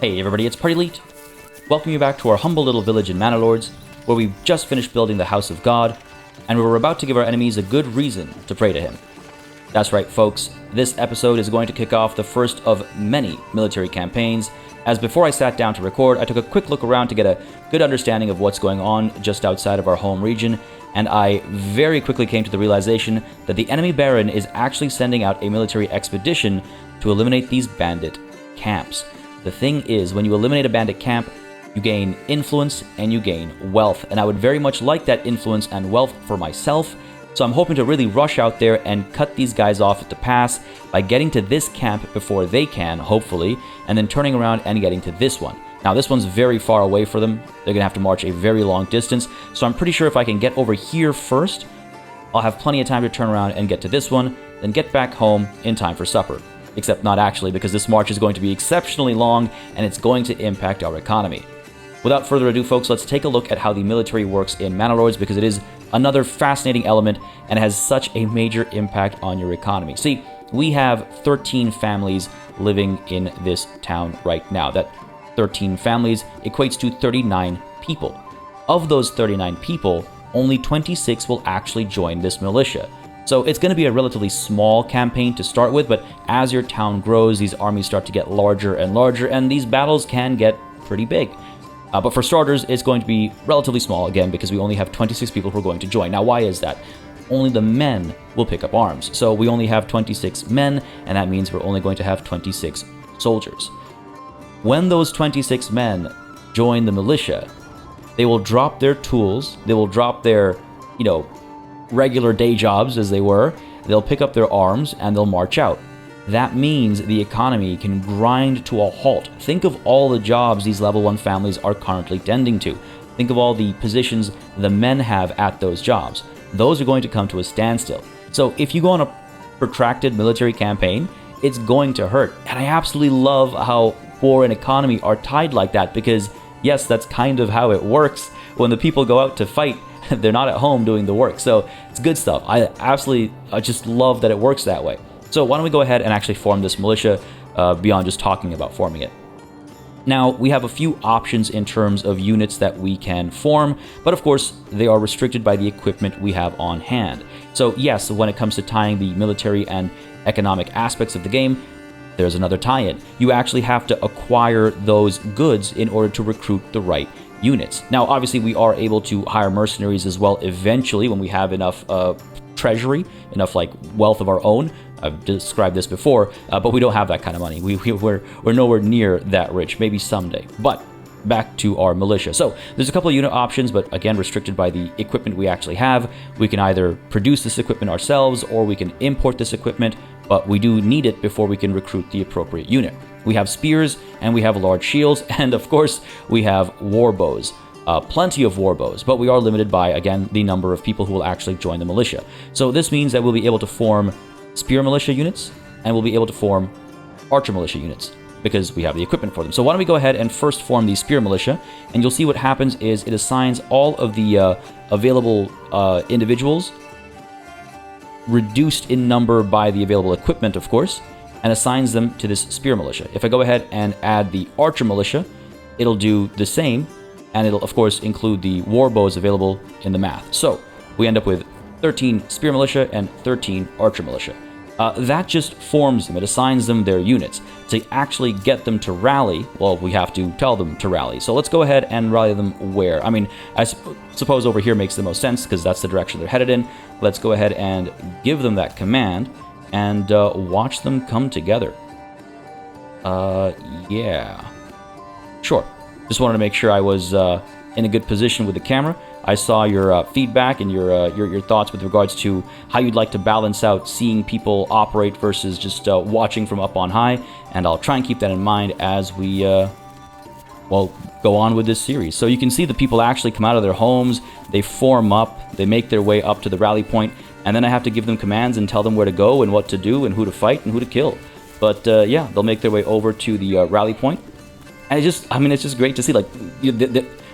Hey everybody, it's PartyElite. Welcome you back to our humble little village in Manor Lords, where we've just finished building the House of God, and we're about to give our enemies a good reason to pray to him. That's right, folks. This episode is going to kick off the first of many military campaigns, as before I sat down to record, I took a quick look around to get a good understanding of what's going on just outside of our home region, and I very quickly came to the realization that the enemy Baron is actually sending out a military expedition to eliminate these bandit camps. The thing is, when you eliminate a bandit camp, you gain influence and you gain wealth, and I would very much like that influence and wealth for myself, so I'm hoping to really rush out there and cut these guys off at the pass by getting to this camp before they can, hopefully, and then turning around and getting to this one. Now, this one's very far away for them. They're going to have to march a very long distance, so I'm pretty sure if I can get over here first, I'll have plenty of time to turn around and get to this one, then get back home in time for supper. Except not actually, because this march is going to be exceptionally long, and it's going to impact our economy. Without further ado, folks, let's take a look at how the military works in Manor Lords, because it is another fascinating element and has such a major impact on your economy. See, we have 13 families living in this town right now. That 13 families equates to 39 people. Of those 39 people, only 26 will actually join this militia. So it's going to be a relatively small campaign to start with, but as your town grows, these armies start to get larger and larger, and these battles can get pretty big. But for starters, it's going to be relatively small, again, because we only have 26 people who are going to join. Now, why is that? Only the men will pick up arms. So we only have 26 men, and that means we're only going to have 26 soldiers. When those 26 men join the militia, they will drop their tools, they will drop their, regular day jobs as they were, they'll pick up their arms, and they'll march out. That means the economy can grind to a halt. Think of all the jobs these level 1 families are currently tending to. Think of all the positions the men have at those jobs. Those are going to come to a standstill. So if you go on a protracted military campaign, it's going to hurt. And I absolutely love how war and economy are tied like that, because yes, that's kind of how it works. When the people go out to fight, they're not at home doing the work. So it's good stuff. I just love that it works that way. So why don't we go ahead and actually form this militia beyond just talking about forming it. Now, we have a few options in terms of units that we can form, but of course, they are restricted by the equipment we have on hand. So yes, when it comes to tying the military and economic aspects of the game, there's another tie-in. You actually have to acquire those goods in order to recruit the right units. Now, obviously, we are able to hire mercenaries as well eventually when we have enough treasury, enough wealth of our own. I've described this before, but we don't have that kind of money. We're nowhere near that rich, maybe someday. But back to our militia. So there's a couple of unit options, but again, restricted by the equipment we actually have. We can either produce this equipment ourselves, or we can import this equipment, but we do need it before we can recruit the appropriate unit. We have spears, and we have large shields, and of course, we have war bows. Plenty of war bows, but we are limited by, again, the number of people who will actually join the militia. So this means that we'll be able to form spear militia units, and we'll be able to form archer militia units, because we have the equipment for them. So why don't we go ahead and first form the spear militia, and you'll see what happens is it assigns all of the available individuals, reduced in number by the available equipment, of course, and assigns them to this spear militia. If I go ahead and add the archer militia, it'll do the same, and it'll, of course, include the war bows available in the math. So we end up with 13 spear militia and 13 archer militia. That just forms them. It assigns them their units. To actually get them to rally, well, we have to tell them to rally. So let's go ahead and rally them where? I mean, I suppose over here makes the most sense, because that's the direction they're headed in. Let's go ahead and give them that command and watch them come together. Yeah. Sure. Just wanted to make sure I was in a good position with the camera. I saw your feedback and your thoughts with regards to how you'd like to balance out seeing people operate versus just watching from up on high, and I'll try and keep that in mind as we go on with this series. So you can see the people actually come out of their homes, they form up, they make their way up to the rally point, and then I have to give them commands and tell them where to go and what to do and who to fight and who to kill. But yeah, they'll make their way over to the rally point, and it's just great to see,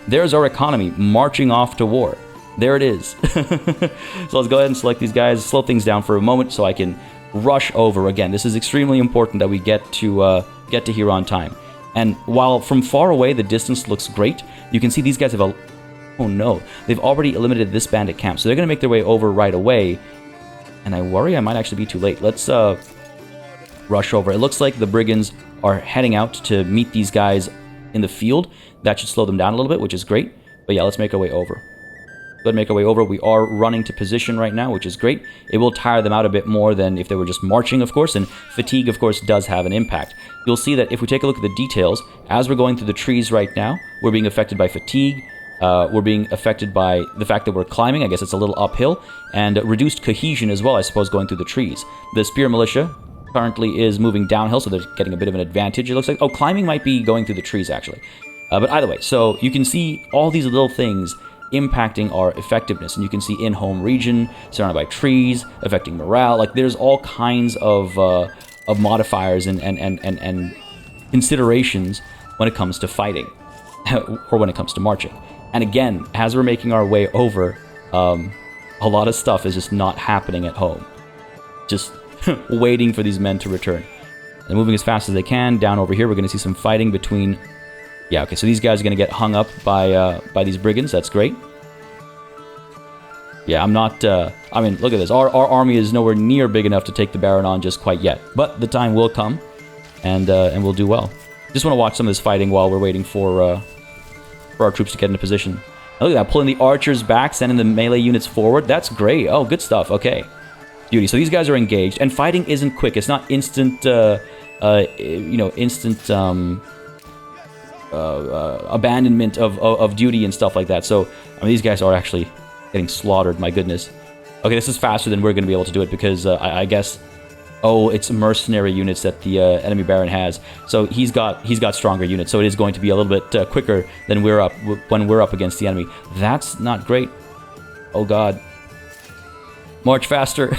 there's our economy marching off to war. There it is. So let's go ahead and select these guys, slow things down for a moment so I can rush over. Again, this is extremely important that we get to here on time. And while from far away the distance looks great, you can see these guys have a... Oh no, they've already eliminated this bandit camp, so they're going to make their way over right away. And I worry I might actually be too late. Let's rush over. It looks like the brigands are heading out to meet these guys in the field. That should slow them down a little bit, which is great. But yeah, let's make our way over. Go ahead and make our way over. We are running to position right now, which is great. It will tire them out a bit more than if they were just marching, of course, and fatigue, of course, does have an impact. You'll see that if we take a look at the details, as we're going through the trees right now, we're being affected by fatigue. We're being affected by the fact that we're climbing. I guess it's a little uphill. And reduced cohesion as well, I suppose, going through the trees. The Spear Militia currently is moving downhill, so they're getting a bit of an advantage, it looks like. Oh, climbing might be going through the trees, actually. But either way, so you can see all these little things impacting our effectiveness. And you can see in-home region, surrounded by trees, affecting morale. Like, there's all kinds of modifiers and considerations when it comes to fighting, or when it comes to marching. And again, as we're making our way over, a lot of stuff is just not happening at home. Just waiting for these men to return. They're moving as fast as they can. Down over here, we're going to see some fighting between... Yeah, okay, so these guys are going to get hung up by these brigands. That's great. Yeah, I'm not... I mean, look at this. Our army is nowhere near big enough to take the Baron on just quite yet. But the time will come, and we'll do well. Just want to watch some of this fighting while we're waiting for our troops to get into position. Look at that, pulling the archers back, sending the melee units forward. That's great. Oh, good stuff. Okay. Beauty. So these guys are engaged, and fighting isn't quick. It's not instant, instant abandonment of duty and stuff like that. So, I mean, these guys are actually getting slaughtered. My goodness. Okay, this is faster than we're going to be able to do it because I guess... Oh, it's mercenary units that the enemy Baron has. So he's got stronger units. So it is going to be a little bit quicker than when we're up against the enemy. That's not great. Oh God. March faster.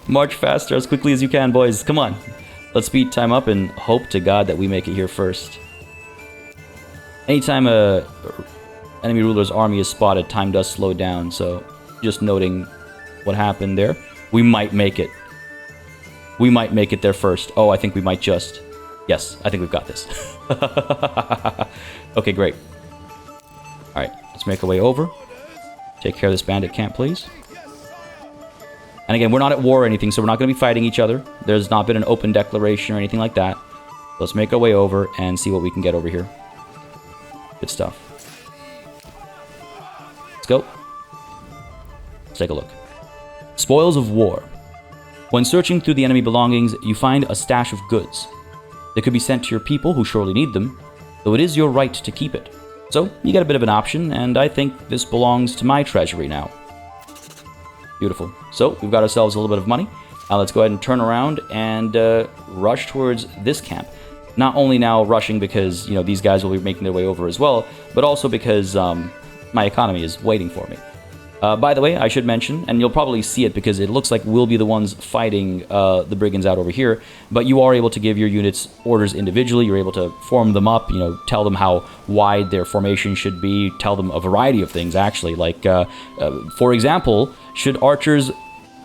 March faster as quickly as you can, boys. Come on. Let's speed time up and hope to God that we make it here first. Anytime a enemy ruler's army is spotted, time does slow down. So just noting what happened there. We might make it. We might make it there first. Oh, I think we might just... Yes, I think we've got this. Okay, great. Alright, let's make our way over. Take care of this bandit camp, please. And again, we're not at war or anything, so we're not going to be fighting each other. There's not been an open declaration or anything like that. Let's make our way over and see what we can get over here. Good stuff. Let's go. Let's take a look. Spoils of war. When searching through the enemy belongings, you find a stash of goods. They could be sent to your people who surely need them, though it is your right to keep it. So, you get a bit of an option, and I think this belongs to my treasury now. Beautiful. So, we've got ourselves a little bit of money. Now let's go ahead and turn around and rush towards this camp. Not only now rushing because, you know, these guys will be making their way over as well, but also because my economy is waiting for me. By the way, I should mention, and you'll probably see it because it looks like we'll be the ones fighting the brigands out over here, but you are able to give your units orders individually. You're able to form them up, you know, tell them how wide their formation should be, tell them a variety of things, actually. Like, for example, should archers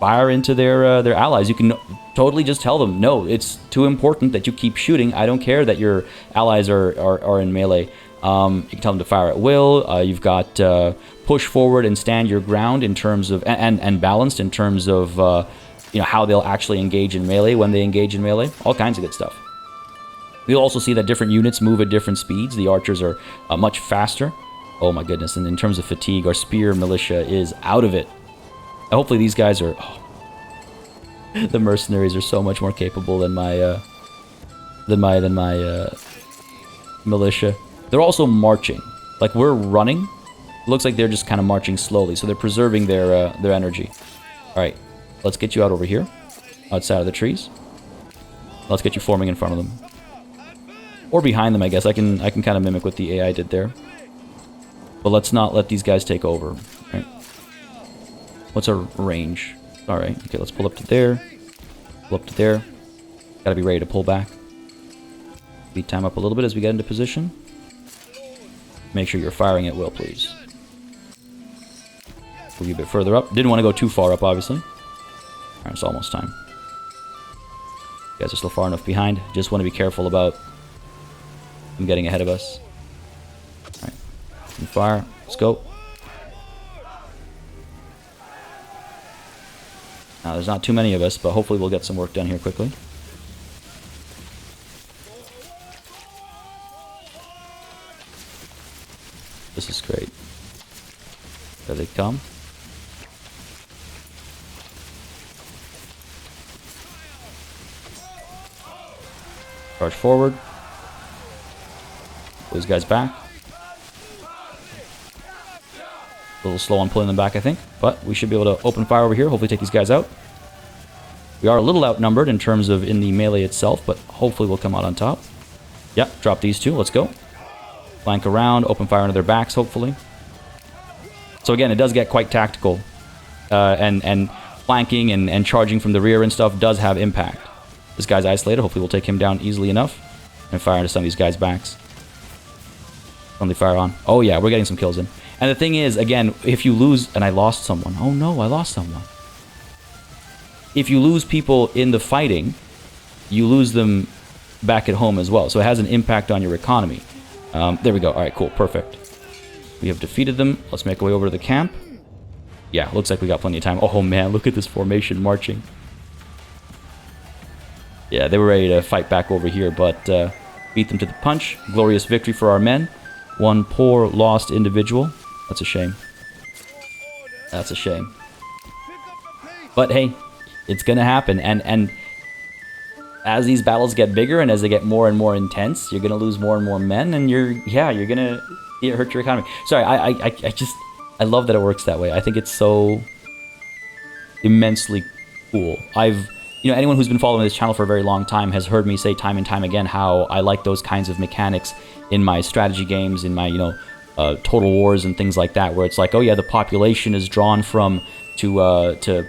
fire into their allies, you can totally just tell them, no, it's too important that you keep shooting. I don't care that your allies are in melee. You can tell them to fire at will. You've got push forward and stand your ground in terms of, and balanced in terms of, you know, how they'll actually engage in melee when they engage in melee. All kinds of good stuff. You'll also see that different units move at different speeds. The archers are much faster. Oh my goodness. And in terms of fatigue, our spear militia is out of it. Hopefully these guys are... Oh, the mercenaries are so much more capable than my militia. They're also marching. Like, we're running. It looks like they're just kind of marching slowly, so they're preserving their energy. Alright, let's get you out over here. Outside of the trees. Let's get you forming in front of them. Or behind them, I guess. I can kind of mimic what the AI did there. But let's not let these guys take over. Right? What's our range? Alright, okay, let's pull up to there. Pull up to there. Gotta be ready to pull back. Speed time up a little bit as we get into position. Make sure you're firing at will, please. Move you a bit further up. Didn't want to go too far up, obviously. Alright, it's almost time. You guys are still far enough behind. Just want to be careful about I'm getting ahead of us. Alright. Fire. Let's go. Now, there's not too many of us, but hopefully we'll get some work done here quickly. This is great. There they come. Charge forward. Those guys back. A little slow on pulling them back, I think. But we should be able to open fire over here. Hopefully take these guys out. We are a little outnumbered in terms of in the melee itself, but hopefully we'll come out on top. Yep, drop these two. Let's go. Flank around. Open fire into their backs, hopefully. So again, it does get quite tactical. And flanking and charging from the rear and stuff does have impact. This guy's isolated. Hopefully we'll take him down easily enough. And fire into some of these guys' backs. Friendly fire on. Oh yeah, we're getting some kills in. And the thing is, again, if you lose... And I lost someone. Oh no, I lost someone. If you lose people in the fighting, you lose them back at home as well. So it has an impact on your economy. There we go. Alright, cool. Perfect. We have defeated them. Let's make our way over to the camp. Yeah, looks like we got plenty of time. Oh man, look at this formation marching. Yeah, they were ready to fight back over here, but beat them to the punch. Glorious victory for our men. One poor, lost individual. That's a shame. That's a shame. But hey, it's gonna happen. And as these battles get bigger and as they get more and more intense, you're gonna lose more and more men, and you're gonna hurt your economy. Sorry, I love that it works that way. I think it's so immensely cool. Anyone who's been following this channel for a very long time has heard me say time and time again how I like those kinds of mechanics in my strategy games, in my, Total Wars and things like that, where it's like, oh yeah, the population is drawn from to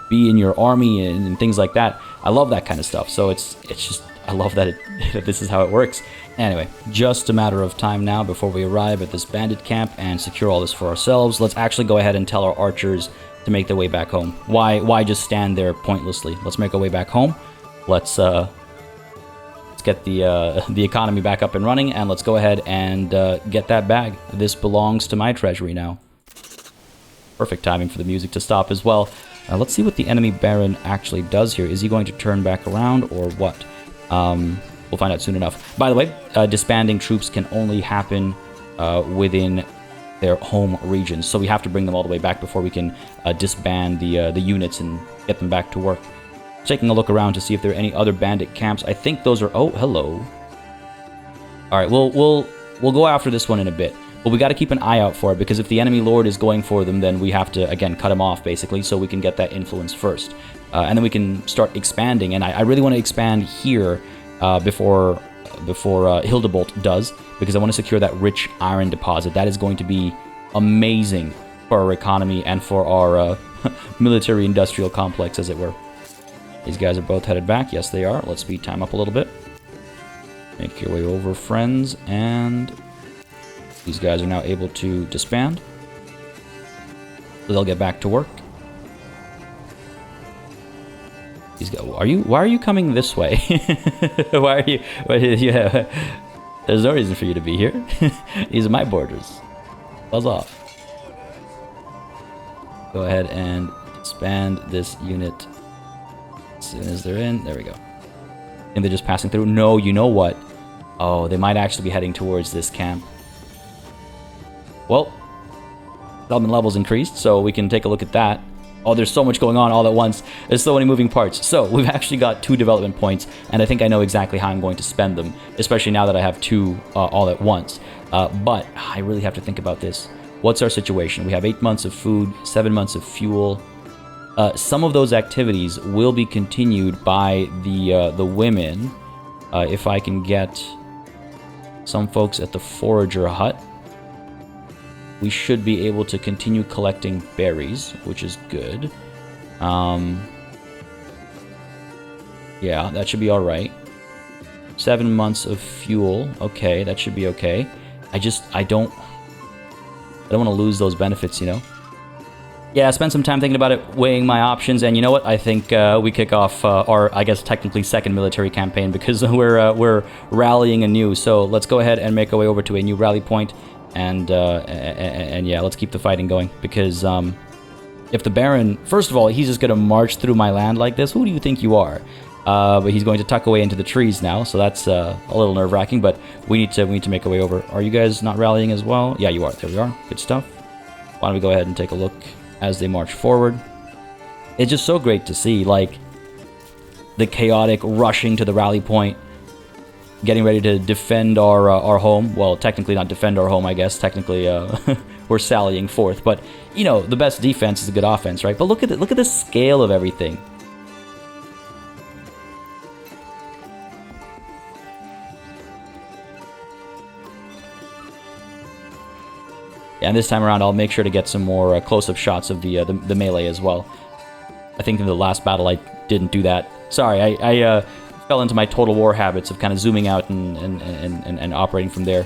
be in your army and things like that. I love that kind of stuff. So it's just, I love that this is how it works. Anyway, just a matter of time now before we arrive at this bandit camp and secure all this for ourselves. Let's actually go ahead and tell our archers to make their way back home. Why just stand there pointlessly? Let's make our way back home. Let's get the economy back up and running, and let's go ahead and get that bag. This belongs to my treasury now. Perfect timing for the music to stop as well. Let's see what the enemy Baron actually does here. Is he going to turn back around or what? We'll find out soon enough. By the way, disbanding troops can only happen within their home regions, so we have to bring them all the way back before we can disband the units and get them back to work. Taking a look around to see if there are any other bandit camps. I think those are... Oh, hello. All right, we'll go after this one in a bit, but we got to keep an eye out for it, because if the enemy lord is going for them, then we have to again cut him off basically, so we can get that influence first, and then we can start expanding. And I really want to expand here before Hildebolt does, because I want to secure that rich iron deposit. That is going to be amazing for our economy and for our military industrial complex, as it were. These guys are both headed back. Yes, they are. Let's speed time up a little bit. Make your way over, friends, and these guys are now able to disband. So they'll get back to work. These guys, why are you coming this way? Why are you? There's no reason for you to be here. These are my borders. Buzz off. Go ahead and disband this unit as soon as they're in. There we go. And they're just passing through. No, you know what? Oh, they might actually be heading towards this camp. Well, development levels increased, so we can take a look at that. Oh, there's so much going on all at once. There's so many moving parts. So we've actually got 2 development points, and I think I know exactly how I'm going to spend them, especially now that I have 2 all at once. But I really have to think about this. What's our situation? We have 8 months of food, 7 months of fuel. Some of those activities will be continued by the women. If I can get some folks at the forager hut, we should be able to continue collecting berries, which is good. Yeah, that should be all right. 7 months of fuel. Okay, that should be okay. I don't want to lose those benefits, you know? Yeah, I spent some time thinking about it, weighing my options, and you know what? I think we kick off our, I guess, technically second military campaign because we're rallying anew. So let's go ahead and make our way over to a new rally point, and yeah, let's keep the fighting going. Because if the Baron, first of all, he's just gonna march through my land like this. Who do you think you are? But he's going to tuck away into the trees now, so that's a little nerve-wracking. But we need to make our way over. Are you guys not rallying as well? Yeah, you are. There we are. Good stuff. Why don't we go ahead and take a look as they march forward. It's just so great to see, like, the chaotic rushing to the rally point, getting ready to defend our home. Well, technically not defend our home, I guess. Technically, we're sallying forth. But, you know, the best defense is a good offense, right? But look at the scale of everything. Yeah, and this time around, I'll make sure to get some more close-up shots of the melee as well. I think in the last battle, I didn't do that. Sorry, I fell into my Total War habits of kind of zooming out and operating from there.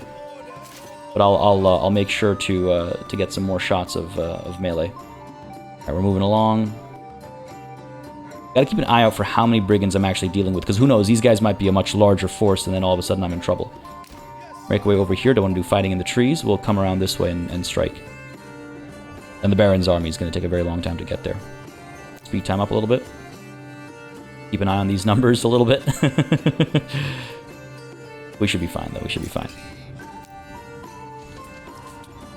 But I'll make sure to get some more shots of melee. All right, we're moving along. Gotta keep an eye out for how many brigands I'm actually dealing with, because who knows, these guys might be a much larger force, and then all of a sudden I'm in trouble. Make our way over here. Don't want to do fighting in the trees. We'll come around this way and strike. And the Baron's army is going to take a very long time to get there. Speed time up a little bit. Keep an eye on these numbers a little bit. We should be fine, though. We should be fine.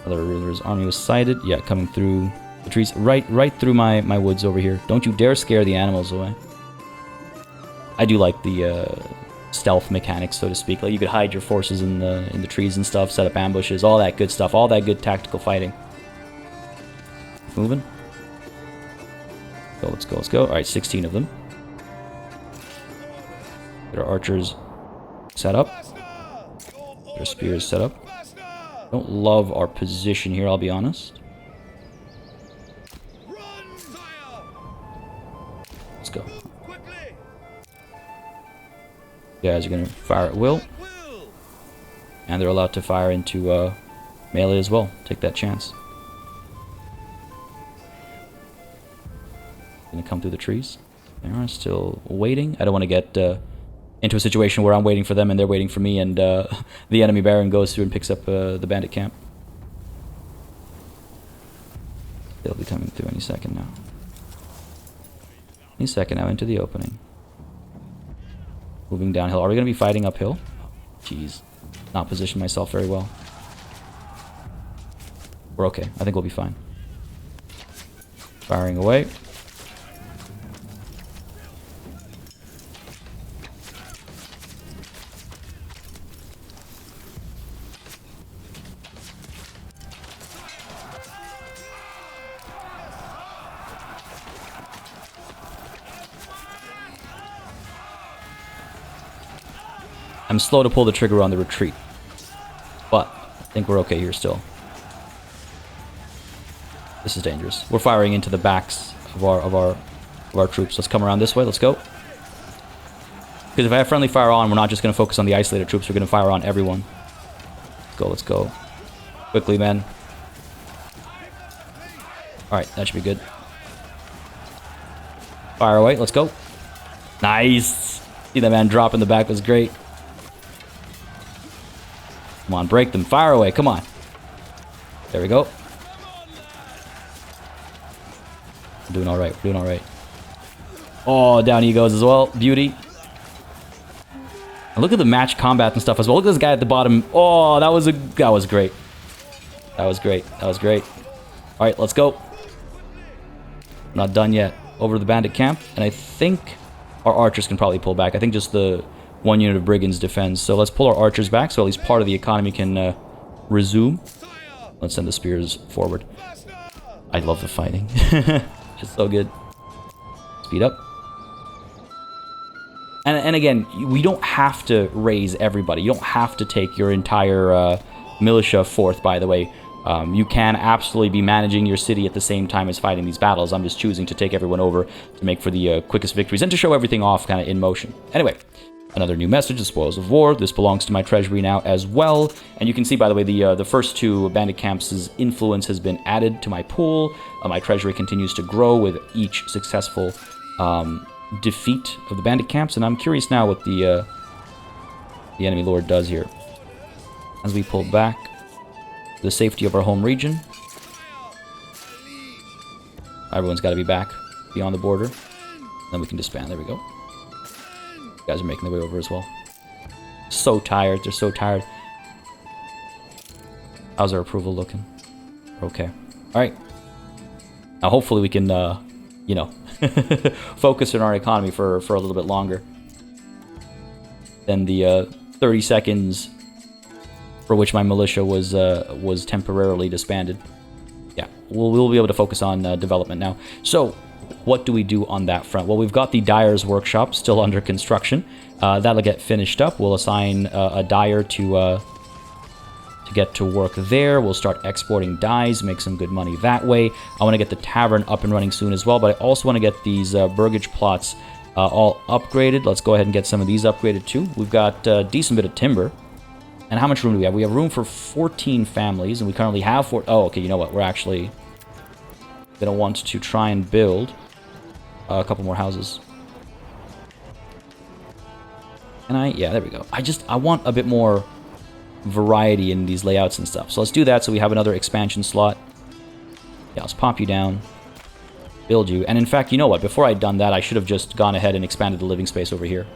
Other ruler's army was sighted. Yeah, coming through the trees. Right through my woods over here. Don't you dare scare the animals away. I do like the stealth mechanics, so to speak. Like, you could hide your forces in the trees and stuff, set up ambushes, all that good stuff, all that good tactical fighting. Moving. Let's go. All right, 16 of them. Get our archers set up. Get our spears set up. Don't love our position here, I'll be honest. Let's go. You guys are going to fire at will. And they're allowed to fire into melee as well. Take that chance. Going to come through the trees. They are still waiting. I don't want to get into a situation where I'm waiting for them and they're waiting for me, and the enemy Baron goes through and picks up the bandit camp. They'll be coming through any second now. Any second now into the opening. Moving downhill. Are we going to be fighting uphill? Jeez. Not positioned myself very well. We're okay. I think we'll be fine. Firing away. I'm slow to pull the trigger on the retreat, but I think we're okay here still. This is dangerous. We're firing into the backs of our troops. Let's come around this way. Let's go. Because if I have friendly fire on, we're not just going to focus on the isolated troops. We're going to fire on everyone. Let's go. Quickly, man. All right, that should be good. Fire away. Let's go. Nice. See that man drop in the back was great. Come on, break them. Fire away. Come on. There we go. We're doing all right. We're doing all right. Oh, down he goes as well. Beauty. And look at the match combat and stuff as well. Look at this guy at the bottom. Oh, that was great. That was great. That was great. All right, let's go. Not done yet. Over to the bandit camp, and I think our archers can probably pull back. I think just the one unit of brigands defends. So let's pull our archers back so at least part of the economy can resume. Let's send the spears forward. I love the fighting. It's so good. Speed up. And again, we don't have to raise everybody. You don't have to take your entire militia forth, by the way. You can absolutely be managing your city at the same time as fighting these battles. I'm just choosing to take everyone over to make for the quickest victories and to show everything off kind of in motion. Anyway, Another new message, the spoils of war. This belongs to my treasury now as well. And you can see, by the way, the first 2 bandit camps' influence has been added to my pool. My treasury continues to grow with each successful defeat of the bandit camps. And I'm curious now what the enemy lord does here. As we pull back to the safety of our home region. Everyone's got to be back beyond the border. Then we can disband. There we go. Guys are making their way over as well. So tired. They're so tired. How's our approval looking? Okay. Alright. Now hopefully we can, you know, focus on our economy for a little bit longer than the 30 seconds for which my militia was temporarily disbanded. Yeah, we'll be able to focus on development now. So, what do we do on that front? Well, we've got the dyer's workshop still under construction. That'll get finished up. We'll assign a dyer to get to work there. We'll start exporting dyes, make some good money that way. I want to get the tavern up and running soon as well, but I also want to get these burgage plots all upgraded. Let's go ahead and get some of these upgraded too. We've got a decent bit of timber. And how much room do we have? We have room for 14 families, and we currently have 4... Oh, okay, you know what? We're actually going to want to try and build a couple more houses. And yeah, there we go. I want a bit more variety in these layouts and stuff. So let's do that so we have another expansion slot. Yeah, let's pop you down. Build you. And in fact, you know what? Before I'd done that, I should have just gone ahead and expanded the living space over here.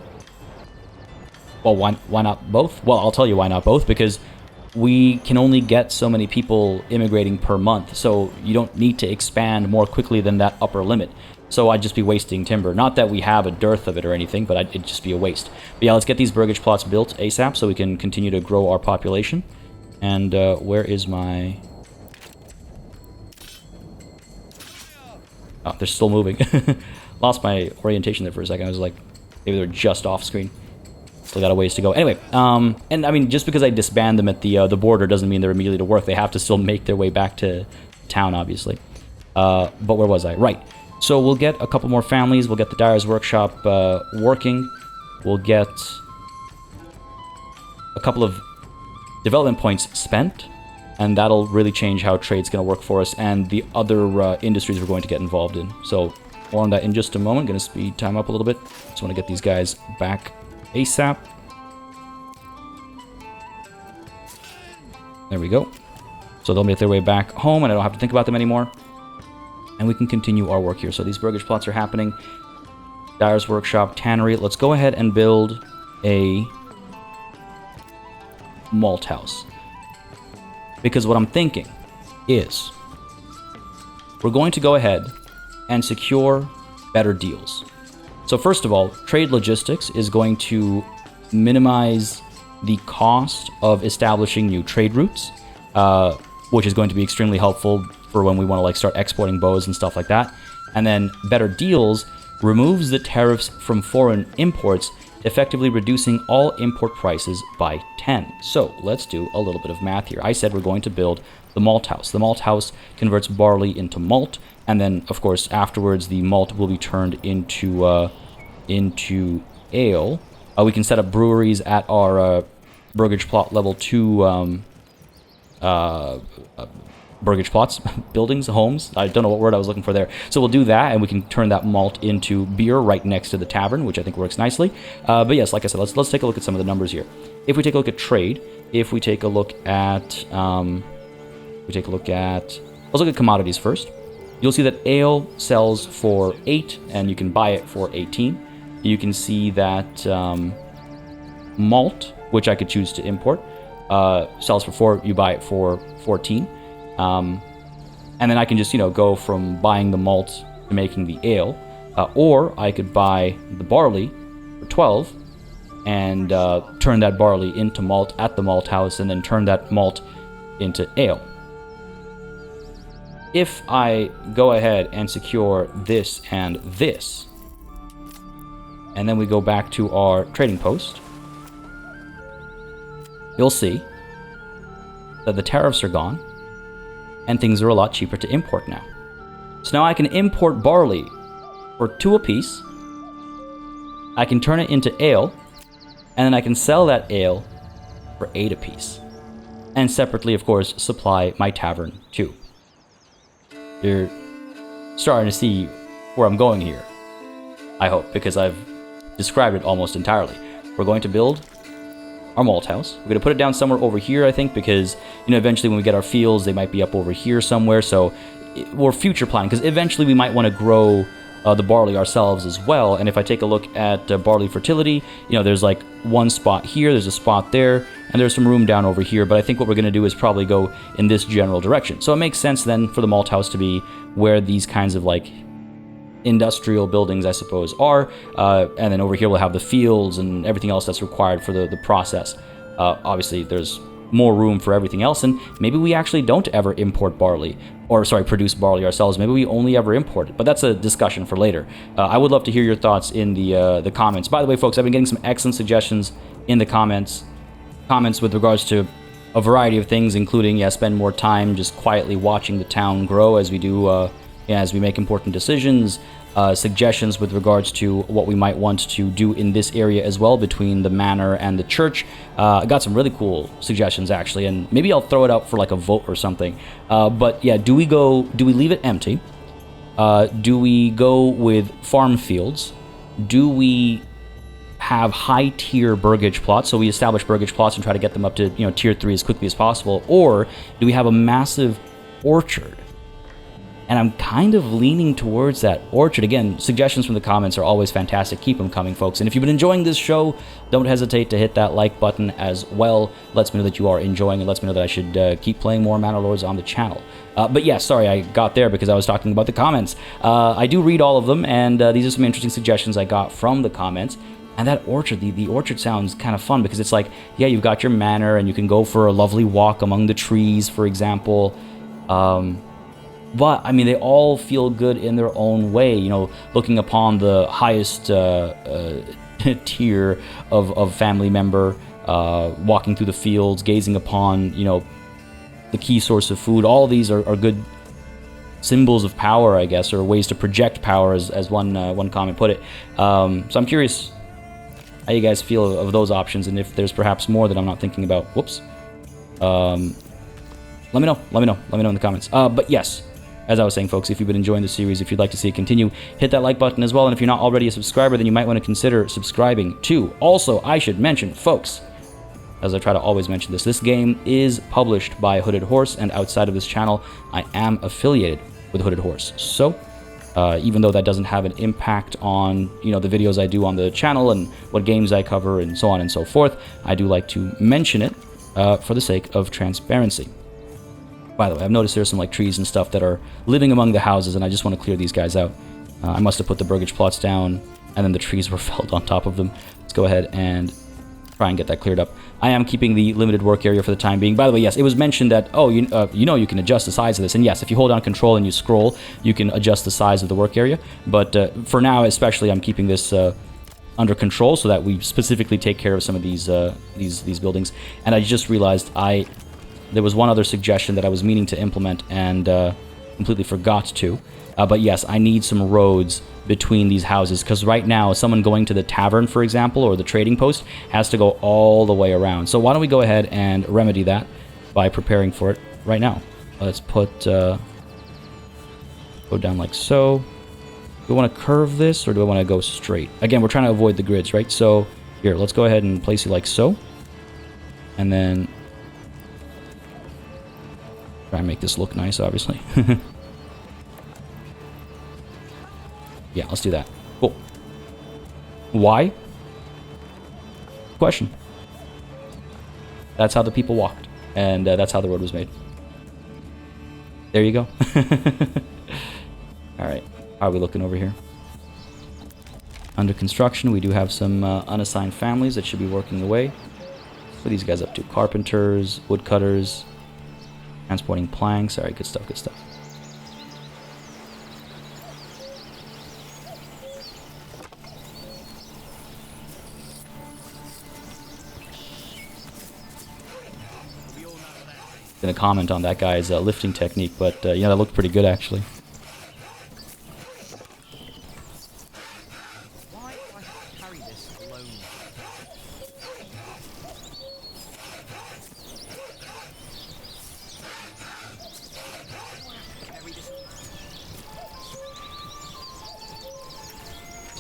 Well, why not both? Well, I'll tell you why not both, because we can only get so many people immigrating per month, so you don't need to expand more quickly than that upper limit. So I'd just be wasting timber. Not that we have a dearth of it or anything, but it'd just be a waste. But yeah, let's get these burgage plots built ASAP so we can continue to grow our population. And where is my... Oh, they're still moving. Lost my orientation there for a second. I was like, maybe they're just off screen. Still got a ways to go. Anyway, and I mean, just because I disband them at the border doesn't mean they're immediately to work. They have to still make their way back to town, obviously. But where was I? Right. So we'll get a couple more families. We'll get the dyer's workshop working. We'll get a couple of development points spent, and that'll really change how trade's going to work for us and the other industries we're going to get involved in. So more on that in just a moment. Going to speed time up a little bit. Just want to get these guys back ASAP. There we go. So they'll make their way back home, and I don't have to think about them anymore. And we can continue our work here. So these burgage plots are happening. Dyer's workshop, tannery. Let's go ahead and build a malt house. Because what I'm thinking is we're going to go ahead and secure better deals. So first of all, trade logistics is going to minimize the cost of establishing new trade routes, which is going to be extremely helpful for when we want to like start exporting bows and stuff like that. And then better deals removes the tariffs from foreign imports, effectively reducing all import prices by 10. So let's do a little bit of math here. I said we're going to build the malt house. The malt house converts barley into malt, and then of course afterwards the malt will be turned into ale. We can set up breweries at our burgage plot level 2 burgage plots, buildings, homes. I don't know what word I was looking for there. So we'll do that, and we can turn that malt into beer right next to the tavern, which I think works nicely. But yes, like I said, let's take a look at some of the numbers here. If we take a look at trade, if we take a look at, let's look at commodities first. You'll see that ale sells for 8, and you can buy it for 18. You can see that malt, which I could choose to import, sells for 4. You buy it for 14. And then I can just, go from buying the malt to making the ale. Or I could buy the barley for 12 and turn that barley into malt at the malt house and then turn that malt into ale. If I go ahead and secure this and this, and then we go back to our trading post, you'll see that the tariffs are gone and things are a lot cheaper to import now. So now I can import barley for 2 apiece. I can turn it into ale and then I can sell that ale for 8 apiece. And separately, of course, supply my tavern too. You're starting to see where I'm going here, I hope, because I've described it almost entirely. We're going to build our malt house. We're going to put it down somewhere over here, I think, because, you know, eventually when we get our fields, they might be up over here somewhere. So we're future planning, because eventually we might want to grow the barley ourselves as well. And if I take a look at barley fertility, you know, there's like one spot here, there's a spot there, and there's some room down over here. But I think what we're going to do is probably go in this general direction. So it makes sense then for the malt house to be where these kinds of like industrial buildings, I suppose, are. And then over here we'll have the fields and everything else that's required for the process. Obviously, there's more room for everything else, and maybe we actually don't ever import barley, or sorry, produce barley ourselves. Maybe we only ever import it, but that's a discussion for later. I would love to hear your thoughts in the comments. By the way, folks, I've been getting some excellent suggestions in the comments with regards to a variety of things, including, spend more time just quietly watching the town grow as we do, as we make important decisions. Suggestions with regards to what we might want to do in this area as well, between the manor and the church. I got some really cool suggestions, actually, and maybe I'll throw it out for like a vote or something. But yeah, do we leave it empty? Do we go with farm fields? Do we have high-tier burgage plots, so we establish burgage plots and try to get them up to, you know, tier 3 as quickly as possible? Or do we have a massive orchard? And I'm kind of leaning towards that orchard. Again, suggestions from the comments are always fantastic. Keep them coming, folks. And if you've been enjoying this show, don't hesitate to hit that like button as well. Lets me know that you are enjoying it. Lets me know that I should keep playing more Manor Lords on the channel. But yeah, sorry, I got there because I was talking about the comments. I do read all of them, and these are some interesting suggestions I got from the comments. And that orchard, the orchard sounds kind of fun because it's like, yeah, you've got your manor, and you can go for a lovely walk among the trees, for example. But, I mean, they all feel good in their own way, you know, looking upon the highest tier of family member, walking through the fields, gazing upon, you know, the key source of food. All these are good symbols of power, I guess, or ways to project power, as one comment put it. So I'm curious how you guys feel of those options, and if there's perhaps more that I'm not thinking about. Whoops. Let me know in the comments. But yes, as I was saying, folks, if you've been enjoying the series, if you'd like to see it continue, hit that like button as well. And if you're not already a subscriber, then you might want to consider subscribing too. Also, I should mention, folks, as I try to always mention this game is published by Hooded Horse, and outside of this channel, I am affiliated with Hooded Horse. So, even though that doesn't have an impact on, you know, the videos I do on the channel and what games I cover and so on and so forth, I do like to mention it for the sake of transparency. By the way, I've noticed there's some like trees and stuff that are living among the houses, and I just want to clear these guys out. I must have put the burgage plots down, and then the trees were felled on top of them. Let's go ahead and try and get that cleared up. I am keeping the limited work area for the time being. By the way, yes, it was mentioned that, oh, you know you can adjust the size of this. And yes, if you hold down control and you scroll, you can adjust the size of the work area. But for now, especially, I'm keeping this under control so that we specifically take care of some of these buildings. And I just realized there was one other suggestion that I was meaning to implement and completely forgot to. But yes, I need some roads between these houses, because right now, someone going to the tavern, for example, or the trading post, has to go all the way around. So why don't we go ahead and remedy that by preparing for it right now. Let's put, go down like so. Do I want to curve this, or do I want to go straight? Again, we're trying to avoid the grids, right? So here, let's go ahead and place it like so. And then try and make this look nice, obviously. Yeah, let's do that. Cool. Why? Question. That's how the people walked, and that's how the road was made. There you go. Alright, how are we looking over here? Under construction, we do have some unassigned families that should be working away. What are these guys up to? Carpenters, woodcutters, transporting planks. Alright, good stuff, good stuff. Gonna comment on that guy's lifting technique, but yeah, that looked pretty good actually. Why do I have to carry this alone?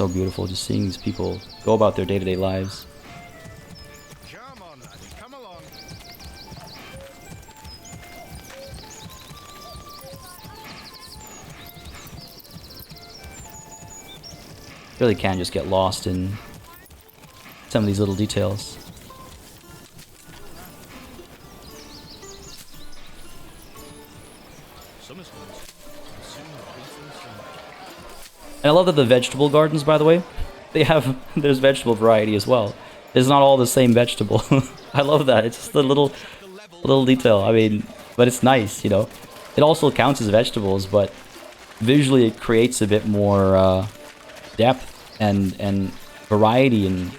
So beautiful just seeing these people go about their day-to-day lives. Come on, laddie, come along. Really can just get lost in some of these little details. And I love that the vegetable gardens, by the way, there's vegetable variety as well. It's not all the same vegetable. I love that. It's just a little detail. I mean, but it's nice, you know. It also counts as vegetables, but visually it creates a bit more depth and variety and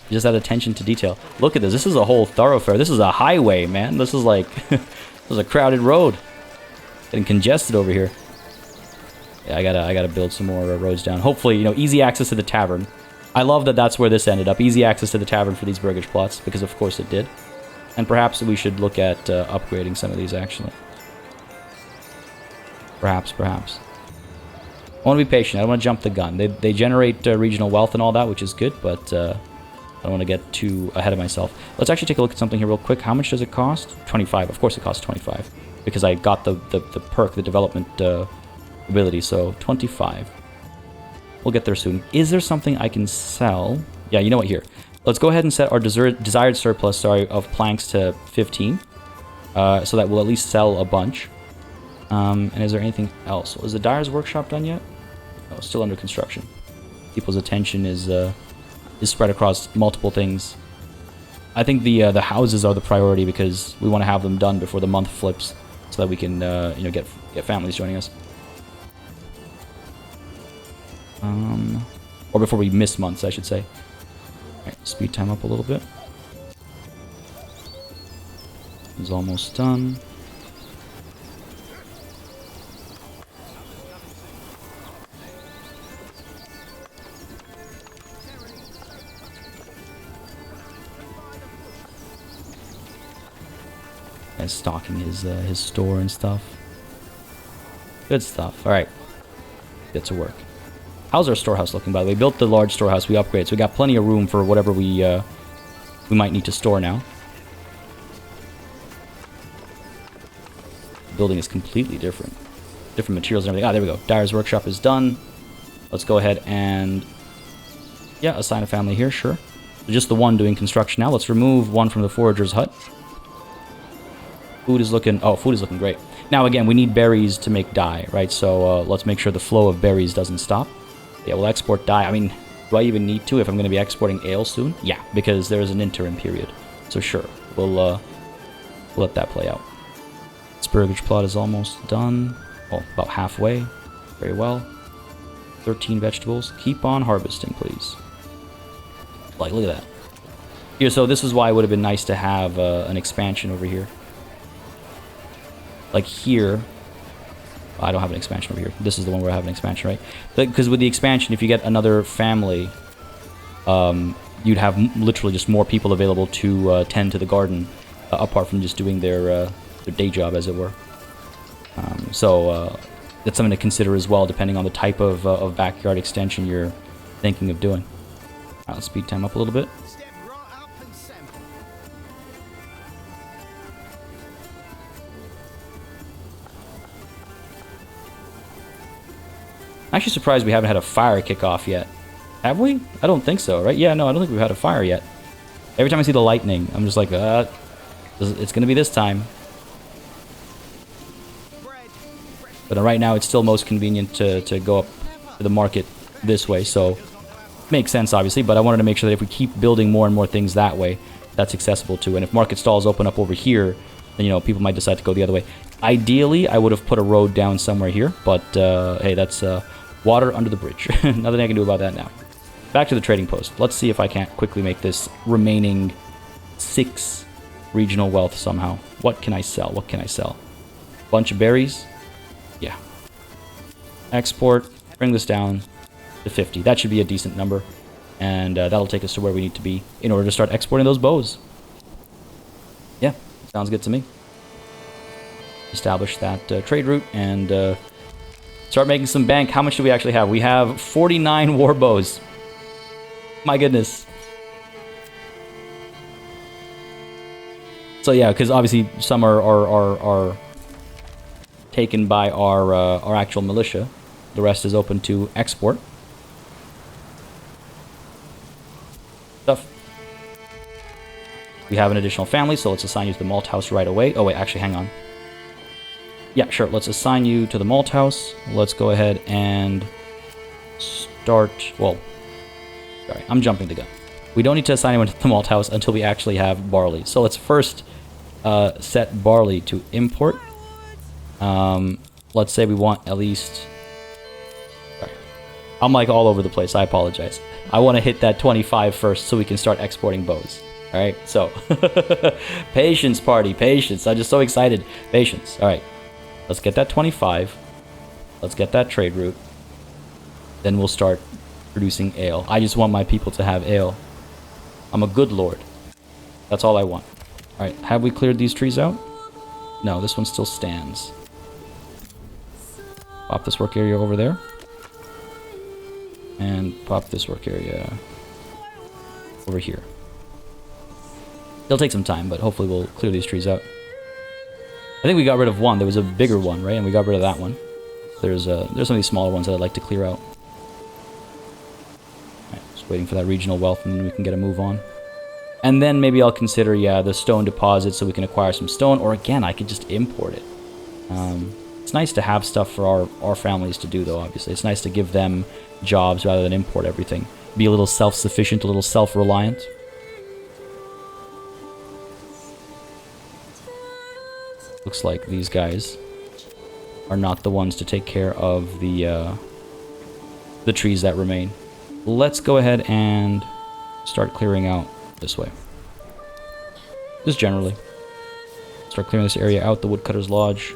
just that attention to detail. Look at this. This is a whole thoroughfare. This is a highway, man. This is like this is a crowded road. Getting congested over here. Yeah, I gotta build some more roads down. Hopefully, you know, easy access to the tavern. I love that that's where this ended up. Easy access to the tavern for these burgage plots, because of course it did. And perhaps we should look at upgrading some of these, actually. Perhaps. I want to be patient. I don't want to jump the gun. They generate regional wealth and all that, which is good, but I don't want to get too ahead of myself. Let's actually take a look at something here real quick. How much does it cost? 25. Of course it costs 25, because I got the perk, the development ability, so 25. We'll get there soon. Is there something I can sell? Yeah, you know what, here. Let's go ahead and set our desired surplus, of planks to 15, so that we'll at least sell a bunch. And is there anything else? Is the dyer's workshop done yet? No, still under construction. People's attention is spread across multiple things. I think the houses are the priority, because we want to have them done before the month flips, so that we can you know, get families joining us. Or before we miss months, I should say. Alright, speed time up a little bit. It's almost done. And stocking his store and stuff. Good stuff. Alright. Get to work. How's our storehouse looking, by the way? We built the large storehouse, we upgraded, so we got plenty of room for whatever we might need to store now. The building is completely different. Different materials and everything. Ah, there we go. Dyer's workshop is done. Let's go ahead and... yeah, assign a family here, sure. So just the one doing construction now. Let's remove one from the forager's hut. Food is looking... oh, food is looking great. Now, again, we need berries to make dye, right? So let's make sure the flow of berries doesn't stop. Yeah, we'll export dye. I mean, do I even need to if I'm going to be exporting ale soon? Yeah, because there is an interim period. So sure, we'll let that play out. This burgage plot is almost done. Well, about halfway. Very well. 13 vegetables. Keep on harvesting, please. Like, look at that. Here, so this is why it would have been nice to have an expansion over here. Like here... I don't have an expansion over here. This is the one where I have an expansion, right? Because with the expansion, if you get another family, you'd have literally just more people available to tend to the garden, apart from just doing their day job, as it were. So that's something to consider as well, depending on the type of backyard extension you're thinking of doing. Let's speed time up a little bit. I'm actually surprised we haven't had a fire kick off yet. Have we? I don't think so, right? Yeah, no, I don't think we've had a fire yet. Every time I see the lightning, I'm just like, it's going to be this time. But right now, it's still most convenient to go up to the market this way, so makes sense, obviously, but I wanted to make sure that if we keep building more and more things that way, that's accessible to. And if market stalls open up over here, then, you know, people might decide to go the other way. Ideally, I would have put a road down somewhere here, but hey, that's water under the bridge. Nothing I can do about that now. Back to the trading post. Let's see if I can't quickly make this remaining 6 regional wealth somehow. What can I sell? What can I sell? Bunch of berries? Yeah. Export. Bring this down to 50. That should be a decent number. And that'll take us to where we need to be in order to start exporting those bows. Yeah, sounds good to me. Establish that trade route and Start making some bank. How much do we actually have? We have 49 war bows. My goodness. So yeah, because obviously some are taken by our actual militia. The rest is open to export. Stuff. We have an additional family, so let's assign you to the malt house right away. Oh wait, actually, hang on. Yeah, sure. Let's assign you to the malt house. Let's go ahead and start. Well, sorry, I'm jumping the gun. We don't need to assign anyone to the malt house until we actually have barley. So let's first set barley to import. Let's say we want at least. Sorry. I'm like all over the place. I apologize. I want to hit that 25 first so we can start exporting bows. All right. So patience, party, patience. I'm just so excited. Patience. All right. Let's get that 25. Let's get that trade route. Then we'll start producing ale. I just want my people to have ale. I'm a good lord. That's all I want. Alright, have we cleared these trees out? No, this one still stands. Pop this work area over there. And pop this work area over here. It'll take some time, but hopefully we'll clear these trees out. I think we got rid of one. There was a bigger one, right? And we got rid of that one. There's some of these smaller ones that I'd like to clear out. Alright, just waiting for that regional wealth and then we can get a move on. And then maybe I'll consider, yeah, the stone deposit so we can acquire some stone. Or again, I could just import it. It's nice to have stuff for our families to do, though, obviously. It's nice to give them jobs rather than import everything. Be a little self-sufficient, a little self-reliant. Looks like these guys are not the ones to take care of the trees that remain. Let's go ahead and start clearing out this way. Just generally. Start clearing this area out, the Woodcutter's Lodge.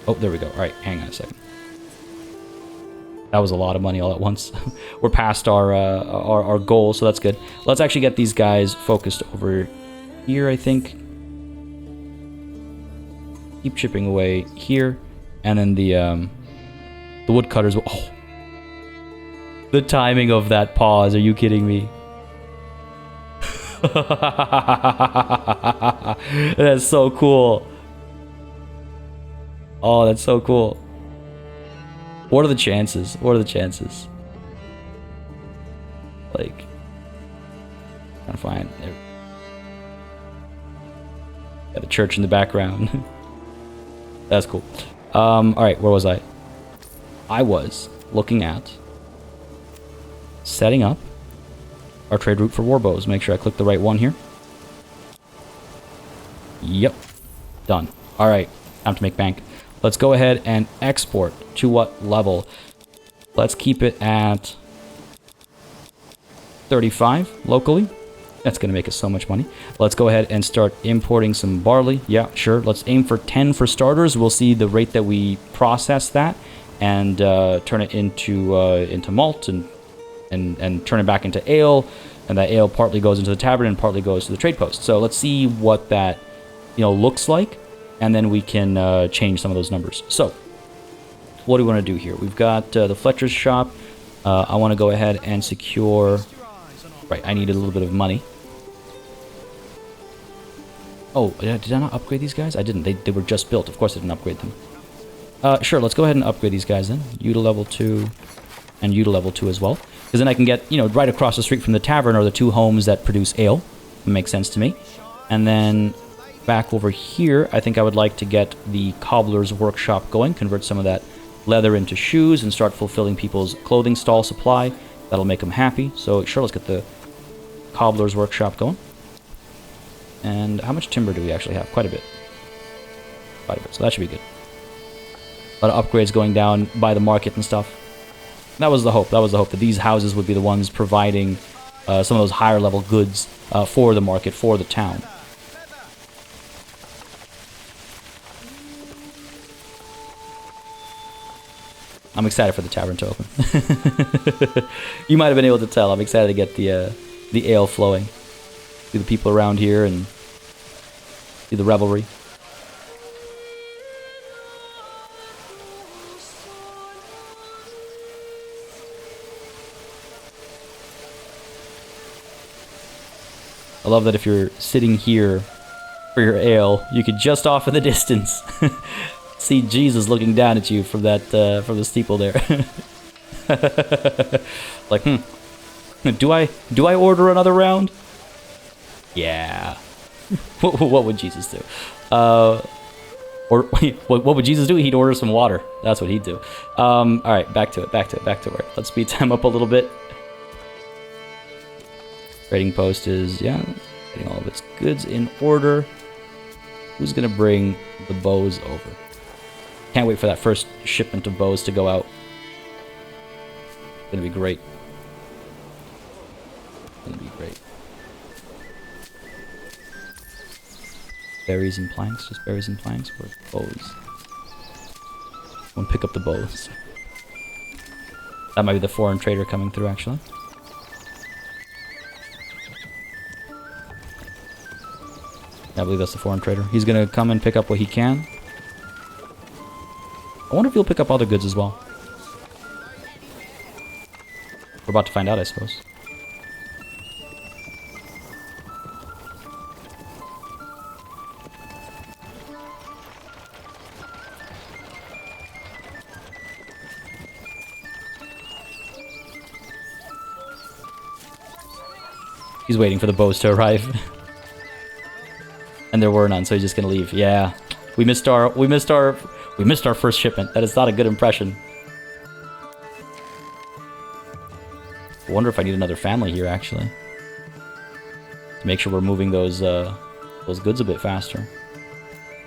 Oh, there we go. Alright, hang on a second. That was a lot of money all at once. We're past our goal, so that's good. Let's actually get these guys focused over here, I think. Keep chipping away here, and then the woodcutters. Oh, the timing of that pause! Are you kidding me? That's so cool. Oh, that's so cool. What are the chances? What are the chances? Like, trying to find there. Got the church in the background. That's cool. Alright, where was I? I was looking at setting up our trade route for warbows. Make sure I click the right one here. Yep. Done. Alright, time to make bank. Let's go ahead and export. To what level? Let's keep it at 35 locally. That's going to make us so much money. Let's go ahead and start importing some barley. Yeah, sure. Let's aim for 10 for starters. We'll see the rate that we process that and turn it into malt and turn it back into ale. And that ale partly goes into the tavern and partly goes to the trade post. So let's see what that looks like, and then we can change some of those numbers. So what do we want to do here? We've got the Fletcher's shop. I want to go ahead and secure. Right, I needed a little bit of money. Oh, did I not upgrade these guys? I didn't. They were just built. Of course I didn't upgrade them. Sure, let's go ahead and upgrade these guys then. You to level 2, and you to level 2 as well. Because then I can get, right across the street from the tavern are the 2 homes that produce ale. It makes sense to me. And then back over here, I think I would like to get the cobbler's workshop going. Convert some of that leather into shoes and start fulfilling people's clothing stall supply. That'll make them happy. So sure, let's get the cobbler's workshop going. And how much timber do we actually have? Quite a bit. Quite a bit. So that should be good. A lot of upgrades going down by the market and stuff. That was the hope. That was the hope that these houses would be the ones providing some of those higher level goods for the market, for the town. I'm excited for the tavern to open. You might have been able to tell. I'm excited to get the ale flowing. See the people around here and see the revelry. I love that if you're sitting here for your ale, you could just off in the distance see Jesus looking down at you from that from the steeple there. Like, do I order another round? Yeah. What would Jesus do? Or what would Jesus do? He'd order some water. That's what he'd do. All right, back to work. Let's speed time up a little bit. Trading post is, yeah, getting all of its goods in order. Who's gonna bring the bows over? Can't wait for that first shipment of bows to go out. It's gonna be great. Berries and planks, just berries and planks, or bows. I'm gonna pick up the bows. That might be the foreign trader coming through, actually. I believe that's the foreign trader. He's gonna come and pick up what he can. I wonder if he'll pick up other goods as well. We're about to find out, I suppose. He's waiting for the bows to arrive. And there were none, so he's just gonna leave. Yeah. We missed our first shipment. That is not a good impression. I wonder if I need another family here, actually. To make sure we're moving those goods a bit faster.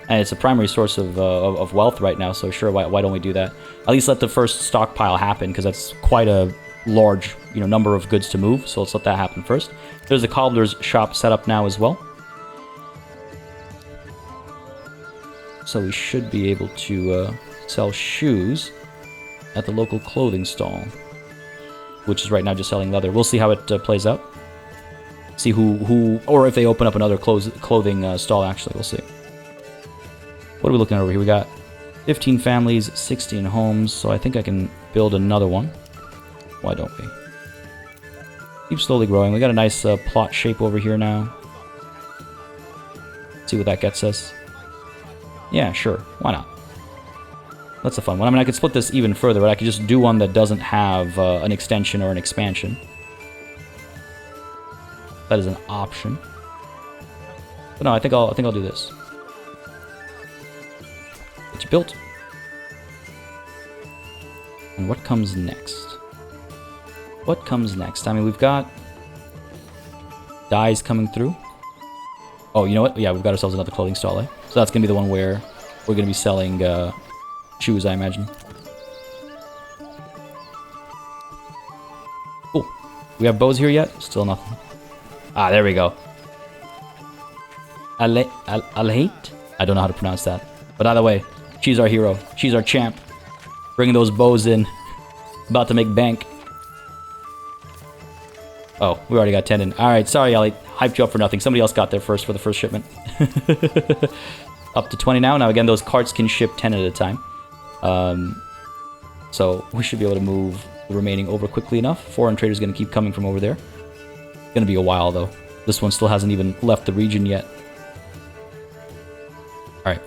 And it's a primary source of wealth right now, so sure, why don't we do that? At least let the first stockpile happen, because that's quite a large, number of goods to move, so let's let that happen first. There's a cobbler's shop set up now as well. So we should be able to sell shoes at the local clothing stall, which is right now just selling leather. We'll see how it plays out. See who, or if they open up another clothing stall, actually, we'll see. What are we looking at over here? We got 15 families, 16 homes, so I think I can build another one. Why don't we? Keep slowly growing. We got a nice plot shape over here now. See what that gets us. Yeah, sure. Why not? That's a fun one. I mean, I could split this even further, but I could just do one that doesn't have an extension or an expansion. That is an option. But no, I think I'll do this. Get you built. And what comes next? What comes next? I mean, we've got dyes coming through. Oh, you know what? Yeah, we've got ourselves another clothing stall, eh? So that's going to be the one where we're going to be selling shoes, I imagine. Cool. We have bows here yet? Still nothing. Ah, there we go. Alhate? I don't know how to pronounce that. But either way, she's our hero. She's our champ. Bringing those bows in. About to make bank. Oh, we already got 10 in. Alright, sorry, Ellie. Hyped you up for nothing. Somebody else got there first for the first shipment. Up to 20 now. Now, again, those carts can ship 10 at a time. So we should be able to move the remaining over quickly enough. Foreign trader's going to keep coming from over there. It's going to be a while, though. This one still hasn't even left the region yet. Alright.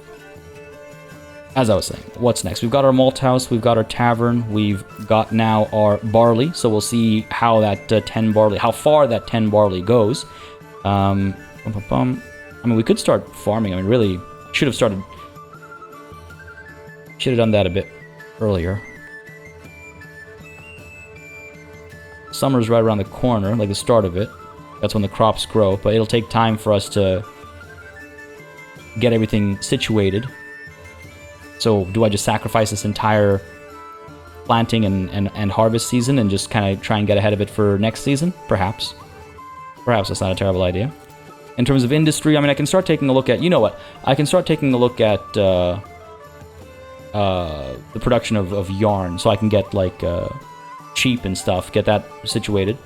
As I was saying, what's next? We've got our malt house, we've got our tavern, we've got now our barley, so we'll see how that 10 barley, how far that 10 barley goes. I mean, we could start farming. I mean, really, should have done that a bit earlier. Summer's right around the corner, like the start of it. That's when the crops grow, but it'll take time for us to get everything situated. So do I just sacrifice this entire planting and harvest season and just kind of try and get ahead of it for next season? Perhaps. Perhaps that's not a terrible idea. In terms of industry, I mean, I can start taking a look at... You know what? I can start taking a look at the production of yarn, so I can get, like, cheap and stuff, get that situated.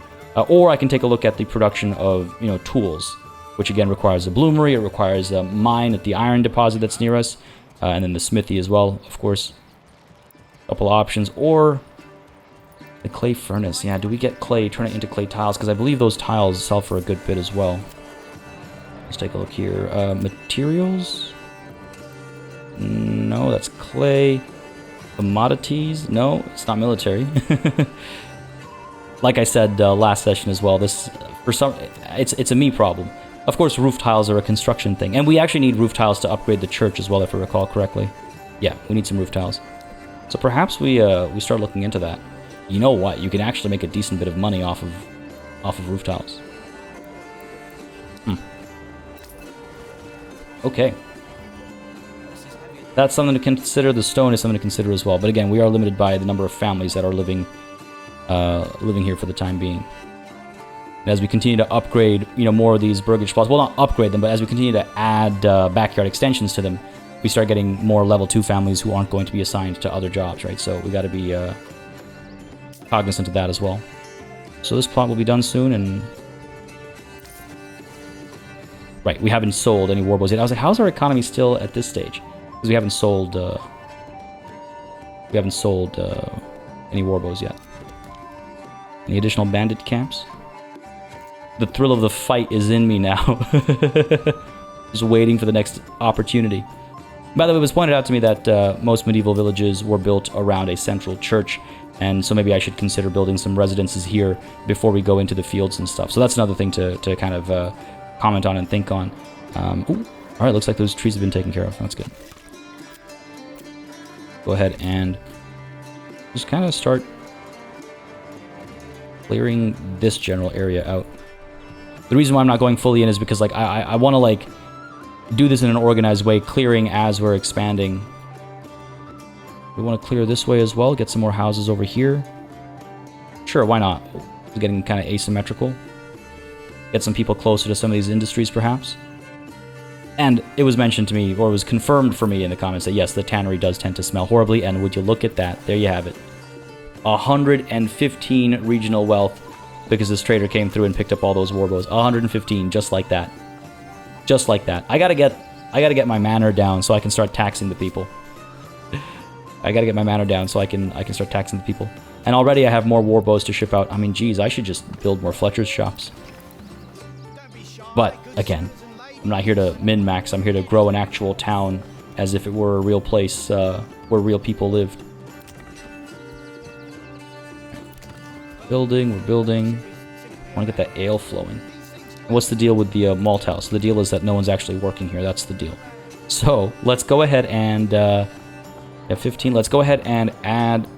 Or I can take a look at the production of, tools, which, again, requires a bloomery. It requires a mine at the iron deposit that's near us. And then the smithy as well, of course. A couple options. Or the clay furnace. Yeah, do we get clay, turn it into clay tiles? Because I believe those tiles sell for a good bit as well. Let's take a look here. Materials? No, that's clay. Commodities? No, it's not military. Like I said last session as well, this for some it's a me problem. Of course, roof tiles are a construction thing, and we actually need roof tiles to upgrade the church as well, if I recall correctly. Yeah, we need some roof tiles. So perhaps we start looking into that. You know what? You can actually make a decent bit of money off of roof tiles. Okay. That's something to consider. The stone is something to consider as well. But again, we are limited by the number of families that are living here for the time being. And as we continue to upgrade, more of these burgage plots, well, not upgrade them, but as we continue to add backyard extensions to them, we start getting more level 2 families who aren't going to be assigned to other jobs, right? So we got to be cognizant of that as well. So this plot will be done soon, and right, we haven't sold any warbows yet. I was like, how's our economy still at this stage? Because we haven't sold any warbows yet. Any additional bandit camps? The thrill of the fight is in me now. Just waiting for the next opportunity. By the way, it was pointed out to me that most medieval villages were built around a central church, and so maybe I should consider building some residences here before we go into the fields and stuff. So that's another thing to kind of comment on and think on. Alright, looks like those trees have been taken care of. That's good. Go ahead and just kind of start clearing this general area out. The reason why I'm not going fully in is because I want to do this in an organized way, clearing as we're expanding. We want to clear this way as well, get some more houses over here. Sure, why not? It's getting kind of asymmetrical. Get some people closer to some of these industries, perhaps. And it was mentioned to me, or it was confirmed for me in the comments, that yes, the tannery does tend to smell horribly, and would you look at that, there you have it. 115 regional wealth, because this trader came through and picked up all those warbows. 115, just like that. Just like that. I gotta get my manor down so I can start taxing the people. I gotta get my manor down so I can start taxing the people. And already I have more warbows to ship out. I mean, geez, I should just build more Fletcher's shops. But again, I'm not here to min-max. I'm here to grow an actual town as if it were a real place where real people lived. Building, we're building. I want to get that ale flowing. And what's the deal with the malt house? The deal is that no one's actually working here. That's the deal. So let's go ahead and F15. Let's go ahead and add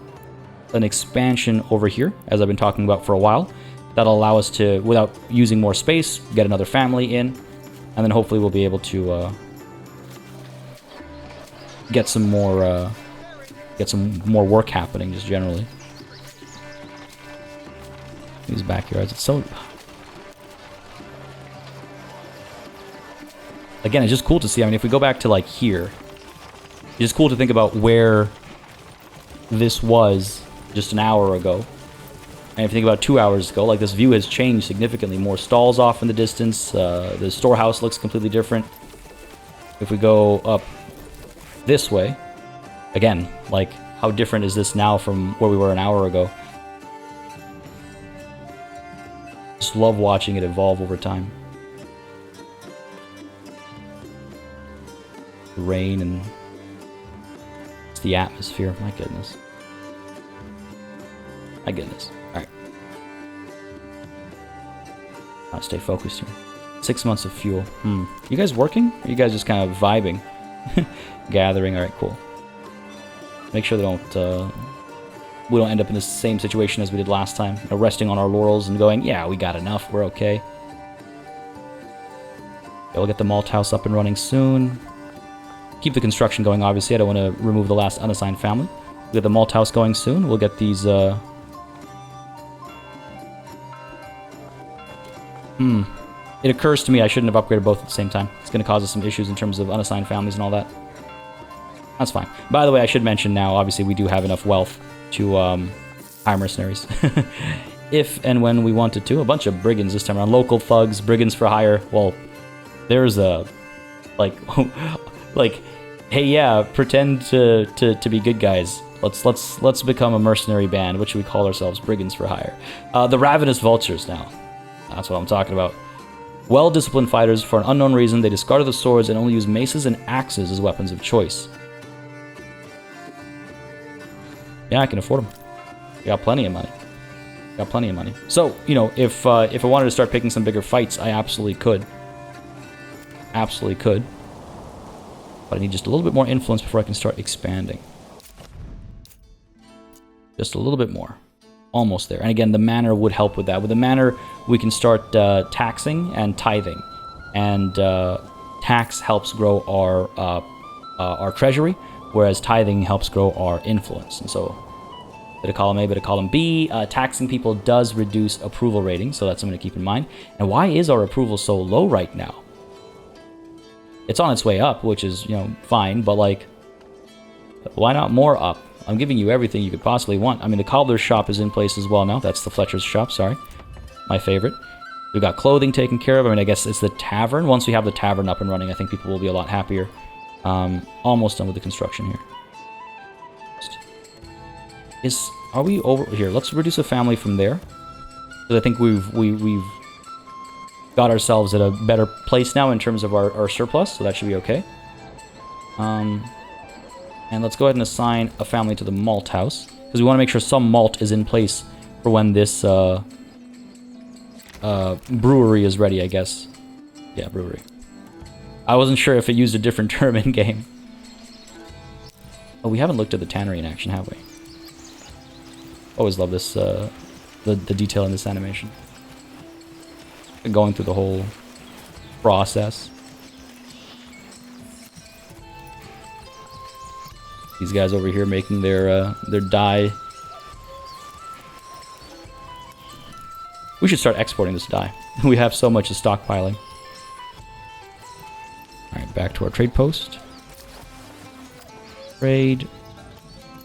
an expansion over here, as I've been talking about for a while. That'll allow us to, without using more space, get another family in, and then hopefully we'll be able to get some more work happening just generally. These backyards, it's so... Again, it's just cool to see. I mean, if we go back to here, it's just cool to think about where this was just an hour ago. And if you think about 2 hours ago, this view has changed significantly. More stalls off in the distance. The storehouse looks completely different. If we go up this way, again, how different is this now from where we were an hour ago? Just love watching it evolve over time. The rain and it's the atmosphere. My goodness. My goodness. Alright. Gotta stay focused here. 6 months of fuel. You guys working? Or are you guys just kind of vibing? Gathering. Alright, cool. Make sure they we don't end up in the same situation as we did last time. Resting on our laurels and going, yeah, we got enough. We're okay. Yeah, we'll get the malt house up and running soon. Keep the construction going, obviously. I don't want to remove the last unassigned family. We'll get the malt house going soon. We'll get these... It occurs to me I shouldn't have upgraded both at the same time. It's going to cause us some issues in terms of unassigned families and all that. That's fine. By the way, I should mention now, obviously, we do have enough wealth to hire mercenaries. If and when we wanted to. A bunch of brigands this time around. Local thugs, brigands for hire. Well, there's a... hey, yeah, pretend to be good guys. Let's become a mercenary band. What should we call ourselves? Brigands for hire. The Ravenous Vultures now. That's what I'm talking about. Well-disciplined fighters, for an unknown reason, they discarded the swords and only use maces and axes as weapons of choice. Yeah, I can afford them. I got plenty of money. Got plenty of money. So, you know, if I wanted to start picking some bigger fights, I absolutely could. Absolutely could. But I need just a little bit more influence before I can start expanding. Just a little bit more. Almost there. And again, the manor would help with that. With the manor, we can start taxing and tithing. And tax helps grow our treasury, whereas tithing helps grow our influence. And so, bit of column A, bit of column B. Taxing people does reduce approval rating, so that's something to keep in mind. And why is our approval so low right now? It's on its way up, which is, you know, fine, but like, why not more up? I'm giving you everything you could possibly want. I mean, the cobbler's shop is in place as well now. That's the Fletcher's shop, sorry. My favorite. We've got clothing taken care of. I mean, I guess it's the tavern. Once we have the tavern up and running, I think people will be a lot happier. Almost done with the construction here. Are we over here? Let's reduce a family from there. Because I think we've got ourselves at a better place now in terms of our surplus, so that should be okay. And let's go ahead and assign a family to the malt house, because we want to make sure some malt is in place for when this brewery is ready, I guess. Yeah, brewery. I wasn't sure if it used a different term in game. Oh, we haven't looked at the tannery in action, have we? Always love this, the detail in this animation. Going through the whole process. These guys over here making their dye. We should start exporting this dye. We have so much of stockpiling. Alright, back to our trade post. Trade.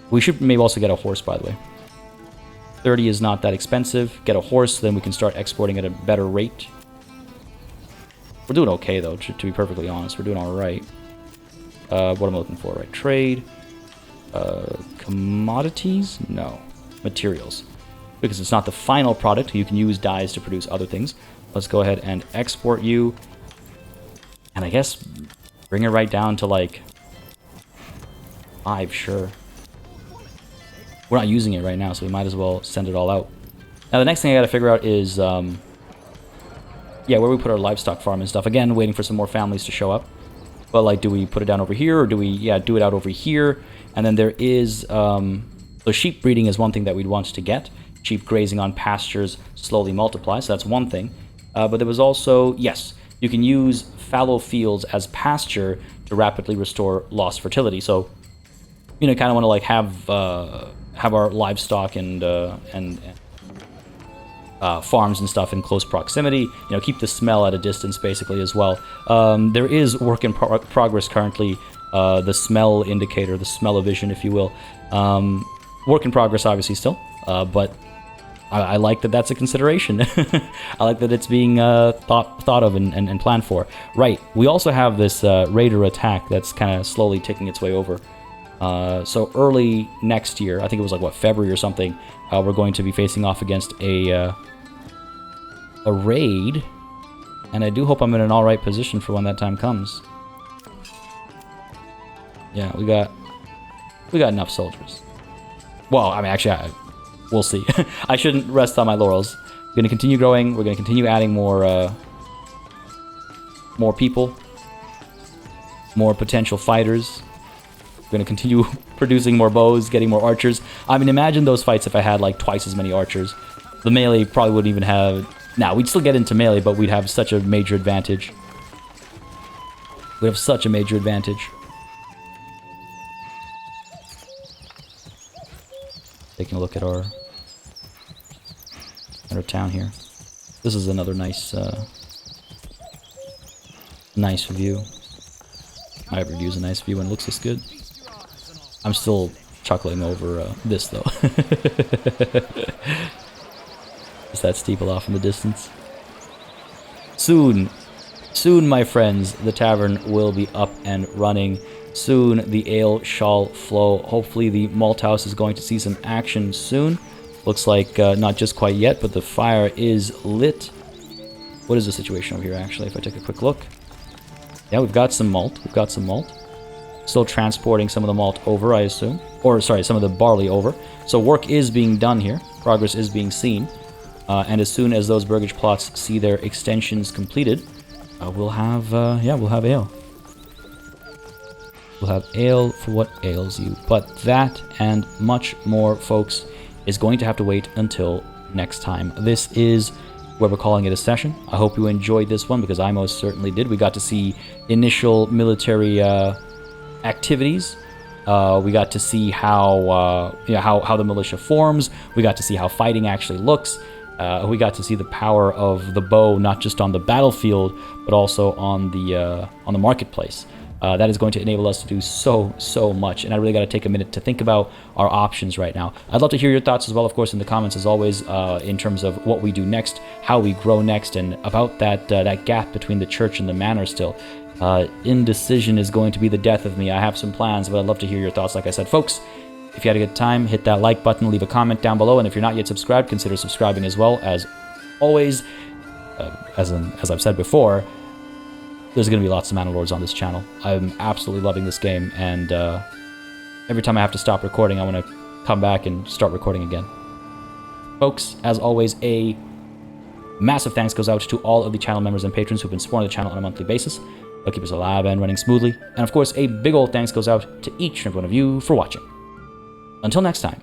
We should maybe also get a horse, by the way. 30 is not that expensive. Get a horse, then we can start exporting at a better rate. We're doing okay, though, to be perfectly honest. We're doing alright. What am I looking for, right? Trade. Commodities? No. Materials. Because it's not the final product, you can use dyes to produce other things. Let's go ahead and export you. And I guess bring it right down to, like, 5, sure. We're not using it right now, so we might as well send it all out. Now, the next thing I gotta figure out is, yeah, where we put our livestock farm and stuff. Again, waiting for some more families to show up. But, like, do we put it down over here, or do we, yeah, do it out over here? And then there is, so sheep breeding is one thing that we'd want to get. Sheep grazing on pastures slowly multiply, so that's one thing. But there was also, yes, you can use fallow fields as pasture to rapidly restore lost fertility. So, you know, kind of want to, like, have our livestock and farms and stuff in close proximity. You know, keep the smell at a distance, basically, as well. There is work in progress currently. The smell indicator, the smell-o-vision, if you will. Work in progress, obviously, still. But I like that that's a consideration. I like that it's being thought of and planned for. Right, we also have this raider attack that's kind of slowly ticking its way over. So early next year, I think it was like, what, February or something, we're going to be facing off against a raid. And I do hope I'm in an alright position for when that time comes. Yeah, we got enough soldiers. Well, I mean, actually, we'll see. I shouldn't rest on my laurels. We're going to continue growing. We're going to continue adding more people, more potential fighters. We're going to continue producing more bows, getting more archers. I mean, imagine those fights if I had, like, twice as many archers. The melee probably wouldn't even have... Now, we'd still get into melee, but we'd have such a major advantage. We'd have such a major advantage. Taking a look at our town here. This is another nice nice view. My view is a nice view and it looks this good. I'm still chuckling over this though. Is that steeple off in the distance? Soon, my friends, the tavern will be up and running. Soon, the ale shall flow. Hopefully, the malt house is going to see some action soon. Looks like not just quite yet, but the fire is lit. what is the situation over here, actually, if I take a quick look? Yeah, we've got some malt. We've got some malt. Still transporting some of the malt over, I assume. Or, sorry, some of the barley over. So work is being done here. Progress is being seen. And as soon as those burgage plots see their extensions completed, we'll have ale. We'll have ale for what ails you. But that and much more, folks, is going to have to wait until next time. This is where we're calling it a session. I hope you enjoyed this one, because I most certainly did. We got to see initial military activities. We got to see how the militia forms. We got to see how fighting actually looks. We got to see the power of the bow, not just on the battlefield, but also on the marketplace. That is going to enable us to do so much, and I really got to take a minute to think about our options right now. I'd love to hear your thoughts as well, of course, in the comments, as always, in terms of what we do next, how we grow next, and about that gap between the church and the manor still. Indecision is going to be the death of me. I have some plans, but I'd love to hear your thoughts, like I said. Folks, if you had a good time, hit that like button, leave a comment down below, and if you're not yet subscribed, consider subscribing as well. As always, as I've said before, there's going to be lots of Manor Lords on this channel. I'm absolutely loving this game, and every time I have to stop recording, I want to come back and start recording again. Folks, as always, a massive thanks goes out to all of the channel members and patrons who've been supporting the channel on a monthly basis. They'll keep us alive and running smoothly. And of course, a big old thanks goes out to each and every one of you for watching. Until next time,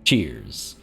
cheers.